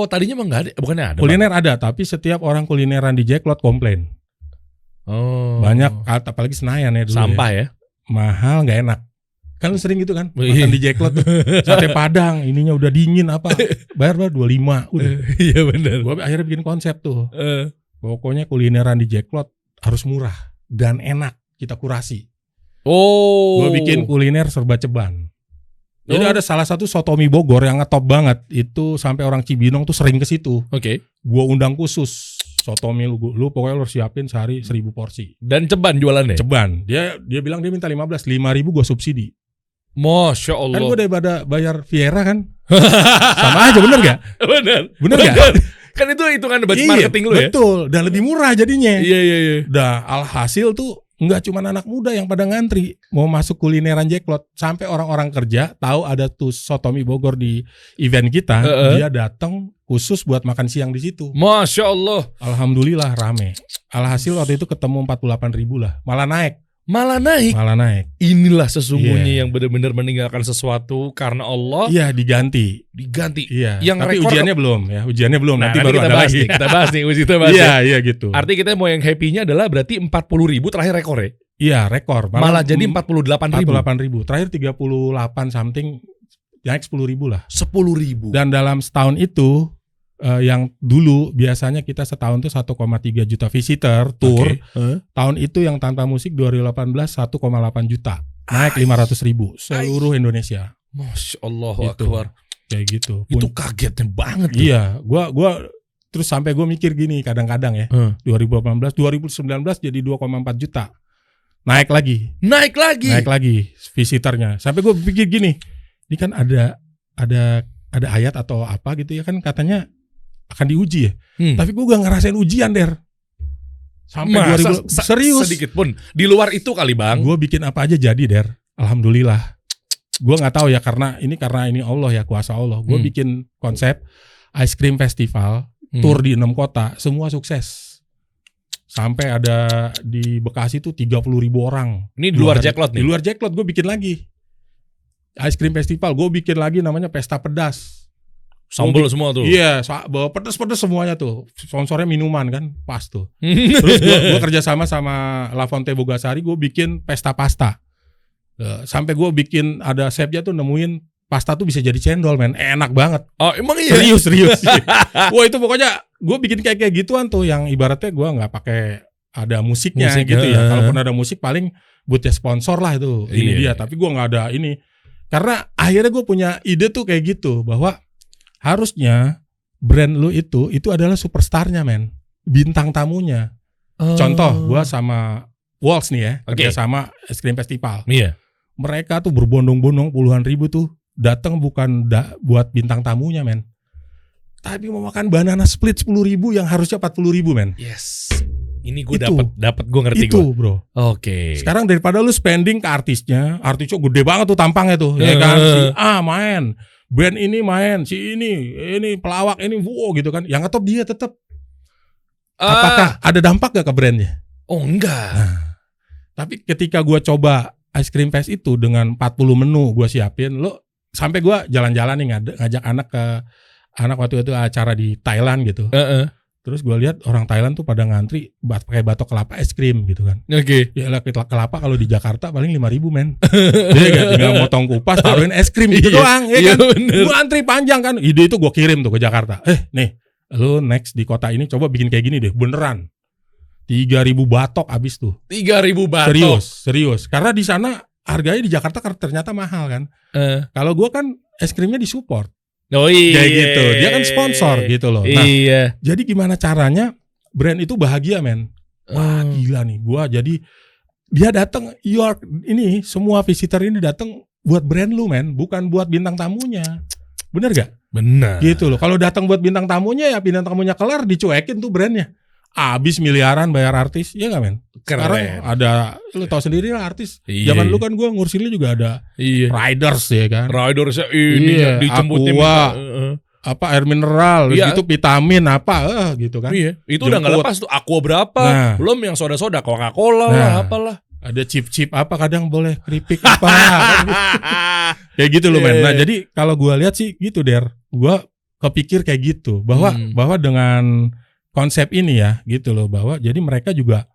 Tadinya emang nggak ada, bukannya ada? Kuliner ada, tapi setiap orang kulineran di Jacklot komplain. Banyak, apalagi Senayan ya dulu. Sampah ya? Mahal, nggak enak. Kan lu sering gitu kan, makan di Jacklot tuh, sate Padang, ininya udah dingin apa, bayar 25. Udah. Iya benar. Gue akhirnya bikin konsep tuh. Pokoknya kulineran di Jacklot harus murah dan enak, kita kurasi. Gue bikin kuliner serba ceban. Jadi ada salah satu sotomi Bogor yang ngetop banget. Itu sampai orang Cibinong tuh sering ke situ. Gua undang khusus. Sotomi lu pokoknya lu siapin sehari 1000 porsi. Dan ceban jualannya? Ceban. Dia bilang dia minta 15, 5.000 gue subsidi. Masya Allah. Kan gue daripada bayar Viera kan. Sama aja, bener gak? Bener gak? Kan itu hitungan marketing lu ya? Betul, dan lebih murah jadinya. Iya. Dah alhasil tuh nggak cuma anak muda yang pada ngantri mau masuk kulineran Jacklot, sampai orang-orang kerja tahu ada tuh Sotomi Bogor di event kita, dia datang khusus buat makan siang di situ. Masya Allah. Alhamdulillah rame. Alhasil waktu itu ketemu 48.000 lah, malah naik. Inilah sesungguhnya yang benar-benar meninggalkan sesuatu karena Allah. Iya, diganti. Iya. Tapi ujiannya belum ya, nanti baru ada lagi. Kita bahas nih. Iya gitu. Artinya kita mau yang happy-nya adalah berarti 40.000 terakhir rekor ya? Iya, rekor. Malah jadi 48.000. Terakhir 38 something, naik 10.000 lah. 10.000. Dan dalam setahun itu yang dulu biasanya kita setahun tuh 1,3 juta visitor tour. Tahun itu yang tanpa musik 2018 1,8 juta. Naik 500.000 seluruh Indonesia. Masya Allah gitu. Akbar. Kayak gitu. Itu kagetnya banget. Iya, gua terus sampai gue mikir gini kadang-kadang ya. 2018, 2019 jadi 2,4 juta. Naik lagi visitornya. Sampai gue pikir gini, ini kan ada ayat atau apa gitu ya, kan katanya akan diuji ya. Tapi gue gak ngerasain ujian, Der. Sampai 2000 serius. Sedikit pun. Di luar itu kali, Bang. Gue bikin apa aja jadi, Der. Alhamdulillah. Gue gak tahu ya, karena ini Allah ya, kuasa Allah. Gue bikin konsep ice cream festival, tour di 6 kota, semua sukses. Sampai ada di Bekasi tuh 30.000 orang. Ini di luar Jacklot nih? Di luar Jacklot gue bikin lagi. Ice cream festival, gue bikin lagi namanya Pesta Pedas. Sambal semua tuh. Iya, bawa pedes-pedes semuanya tuh. Sponsornya minuman kan, pas tuh. Terus gue kerja sama La Fonte Bogasari, gue bikin pesta pasta. Sampai gue bikin ada chefnya tuh nemuin pasta tuh bisa jadi cendol, men. Enak banget. Oh, emang iya? Serius. Wah, itu pokoknya gue bikin kayak gituan tuh yang ibaratnya gue nggak pakai ada musiknya gitu ya. Kalaupun ada musik paling buatnya sponsor lah itu. Ini dia, tapi gue nggak ada ini. Karena akhirnya gue punya ide tuh kayak gitu, bahwa harusnya brand lu itu adalah superstarnya, men. Bintang tamunya. Contoh, gua sama Walls nih ya, kerja sama Es Krim Festival. Iya. Mereka tuh berbondong-bondong puluhan ribu tuh datang bukan buat bintang tamunya, men. Tapi mau makan banana split 10.000 yang harusnya 40.000, men. Yes. Ini gue dapat gue ngerti itu, gue. Bro. Oke. Sekarang daripada lu spending ke artisnya gede banget tuh tampangnya tuh, ya kan? Si A main, band ini main, si ini pelawak ini, wow gitu kan. Yang ngetop dia tetap. Apakah ada dampak gak ke brandnya? Oh enggak. Nah, tapi ketika gue coba Ice Cream Fest itu dengan 40 menu gue siapin, lo sampai gue jalan-jalan nih ngajak anak waktu itu acara di Thailand gitu. Terus gue lihat orang Thailand tuh pada ngantri pakai batok kelapa es krim gitu kan. Oke. Ya kelapa kalau di Jakarta paling 5.000, men. Dia gak tinggal motong kupas taruhin es krim gitu doang, ya kan. Gue antri panjang kan. Ide itu gue kirim tuh ke Jakarta. Nih, lu next di kota ini coba bikin kayak gini deh, beneran. 3.000 batok abis tuh. 3.000 batok. Serius. Karena di sana harganya di Jakarta ternyata mahal kan. Kalau gue kan es krimnya disupport. Oh iya. Kayak gitu. Dia kan sponsor gitu loh. Nah, iya. Jadi gimana caranya brand itu bahagia, men? Wah, gila nih. Gua jadi dia datang ini semua visitor ini datang buat brand lu, men, bukan buat bintang tamunya. Bener gak? Bener. Gitu loh. Kalau datang buat bintang tamunya ya bintang tamunya kelar dicuekin tuh brandnya. Abis miliaran bayar artis, ya gak, men? Sekarang ada, lu tau sendiri lah artis. Zaman lu kan gua ngursin lu juga ada riders ya kan. Ridersnya ini dijemputin apa air mineral, gitu vitamin apa gitu kan. Iya. Itu udah gak lepas tuh. Aqua berapa? Belum yang soda-soda, Coca-Cola lah, apalah. Ada chip-chip apa kadang boleh keripik apa. Kayak gitu loh, men. Nah, jadi kalau gua lihat sih gitu, Der. Gua kepikir kayak gitu bahwa dengan konsep ini ya gitu loh, bahwa jadi mereka juga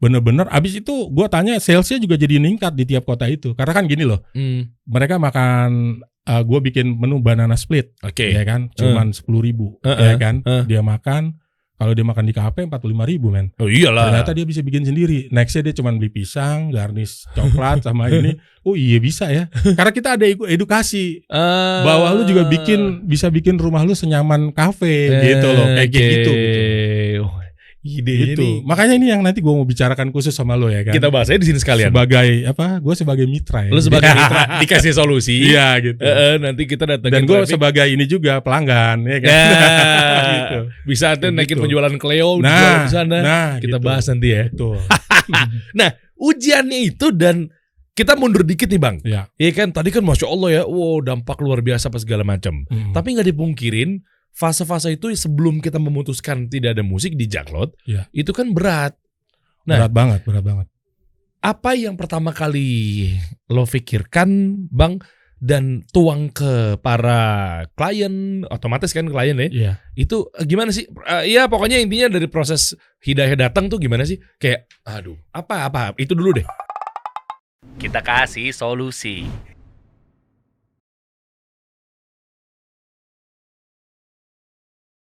bener-bener abis itu gue tanya salesnya juga jadi meningkat di tiap kota itu, karena kan gini loh, mereka makan gue bikin menu banana split, ya kan, cuman 10.000, ya kan, dia makan. Kalau dia makan di kafe 45.000, men. Oh iyalah. Ternyata dia bisa bikin sendiri. Nextnya dia cuma beli pisang, garnish coklat sama ini. Oh iya bisa ya. Karena kita ada edukasi bahwa lu juga bisa bikin rumah lu senyaman kafe gitu loh, kayak gitu. Ide gitu. Makanya ini yang nanti gue mau bicarakan khusus sama lo ya kan. Kita bahas aja di sini sekalian. Gue sebagai mitra ya. Lo sebagai mitra dikasih solusi. Iya gitu. Nanti kita datangin. Dan gue sebagai ini juga pelanggan ya kan. gitu. Bisa nanti naikin penjualan Cleo di sana. Kita bahas nanti ya. Betul. Nah, ujiannya itu dan kita mundur dikit nih Bang. Iya kan, tadi kan Masya Allah ya, dampak luar biasa apa segala macam. Tapi nggak dipungkirin, fase-fase itu sebelum kita memutuskan tidak ada musik di Jaklot, itu kan berat. Nah, berat banget. Apa yang pertama kali lo pikirkan Bang dan tuang ke para klien, otomatis kan klien ya? Itu gimana sih? Ya pokoknya intinya dari proses hidayah datang tuh gimana sih? Kayak, aduh, apa? Itu dulu deh. Kita kasih solusi.